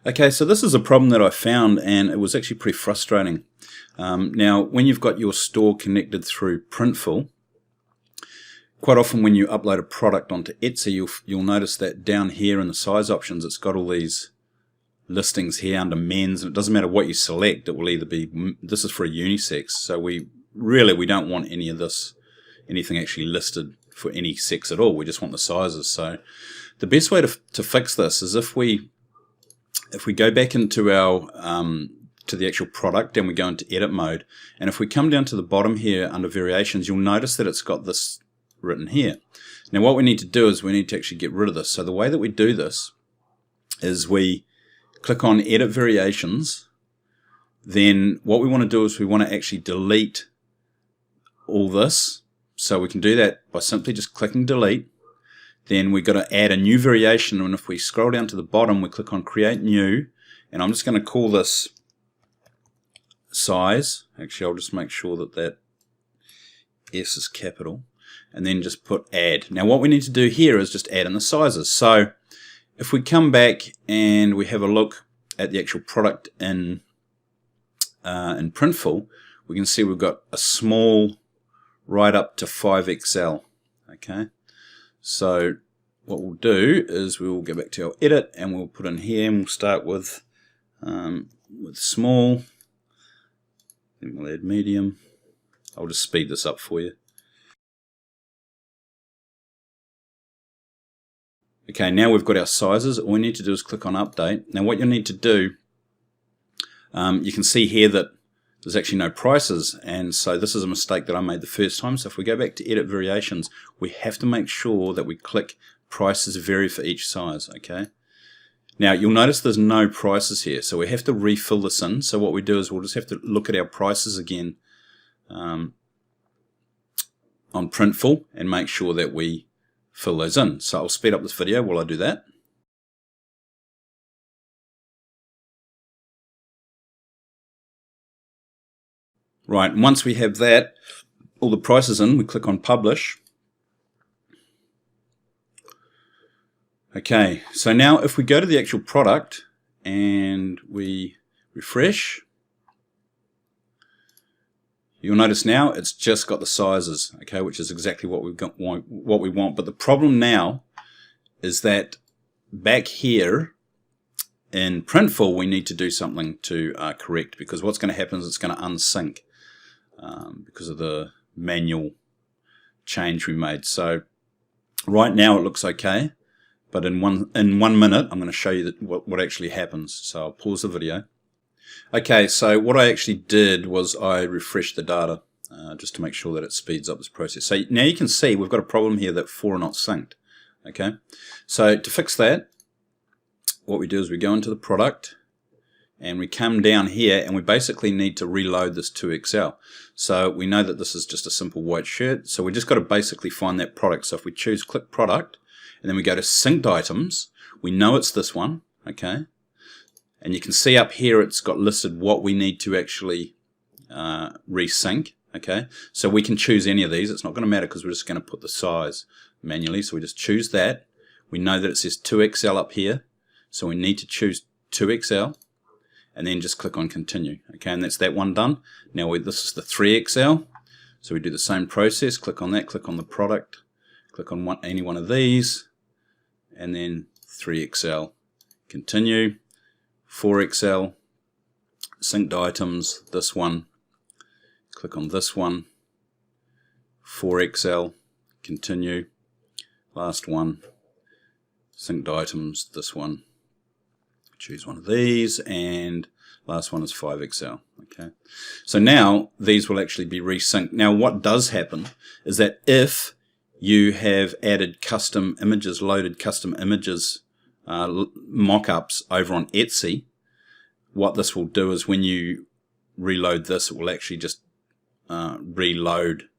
Okay, so this is a problem that I found, and it was actually pretty frustrating. Now, when you've got your store connected through Printful, quite often when you upload a product onto Etsy, you'll notice that down here in the size options, it's got all these listings here under men's, and it doesn't matter what you select, it will either be, this is for a unisex, so we don't want any of this, anything actually listed for any sex at all. We just want the sizes. So the best way to fix this is if we go back into our to the actual product and we go into edit mode, and if we come down to the bottom here under variations, you'll notice that it's got this written here. Now what we need to do is we need to actually get rid of this. So the way that we do this is we click on edit variations. Then what we want to do is we want to actually delete all this. So we can do that by simply just clicking delete. Then we've got to add a new variation, and if we scroll down to the bottom, we click on create new, and I'm just going to call this size. Actually, I'll just make sure that that S is capital, and then just put add. Now what we need to do here is just add in the sizes. So if we come back and we have a look at the actual product in Printful, we can see we've got a small right up to 5XL. Okay, so what we'll do is we will go back to our edit and we'll put in here, and we'll start with small, then we'll add medium. I'll just speed this up for you. Okay, now we've got our sizes. All we need to do is click on update. Now what you'll need to do, you can see here that there's actually no prices, and so this is a mistake that I made the first time. So if we go back to edit variations, we have to make sure that we click prices vary for each size. Okay, now you'll notice there's no prices here, so we have to refill this in. So what we do is we'll just have to look at our prices again on Printful and make sure that we fill those in. So I'll speed up this video while I do that. Right, and once we have that, all the prices in, we click on publish. Okay, so now if we go to the actual product and we refresh, you'll notice now it's just got the sizes, okay, which is exactly what we want. But the problem now is that back here in Printful, we need to do something to correct, because what's going to happen is it's going to unsync because of the manual change we made. So right now it looks okay, but in one minute I'm going to show you what actually happens. So I'll pause the video. Okay, so what I actually did was I refreshed the data just to make sure that it speeds up this process. So now you can see we've got a problem here that 4 are not synced. Okay, so to fix that, what we do is we go into the product and we come down here and we basically need to reload this 2XL. So we know that this is just a simple white shirt, so we just got to basically find that product. So if we choose click product and then we go to synced items, we know it's this one. Okay, and you can see up here it's got listed what we need to actually resync. Okay, so we can choose any of these. It's not going to matter because we're just going to put the size manually. So we just choose that. We know that it says 2XL up here, so we need to choose 2XL and then just click on continue. Okay, and that's that one done. Now this is the 3XL, so we do the same process. Click on that, click on the product, click on any one of these, and then 3XL, continue. 4XL, synced items, this one, click on this one, 4XL, continue, last one, synced items, this one, choose one of these, and last one is 5XL. Okay, so now these will actually be resynced. Now what does happen is that if you have added custom images, loaded custom images, mock-ups over on Etsy, what this will do is when you reload this, it will actually just reload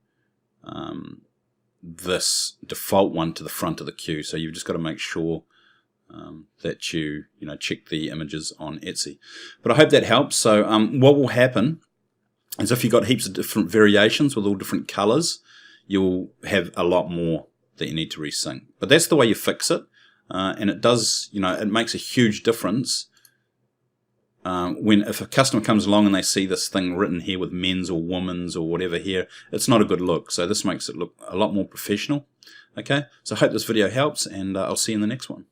this default one to the front of the queue. So you've just got to make sure that you check the images on Etsy. But I hope that helps. So what will happen is if you've got heaps of different variations with all different colors, you'll have a lot more that you need to resync. But that's the way you fix it. And it does, it makes a huge difference if a customer comes along and they see this thing written here with men's or women's or whatever here, it's not a good look. So this makes it look a lot more professional. Okay, so I hope this video helps, and I'll see you in the next one.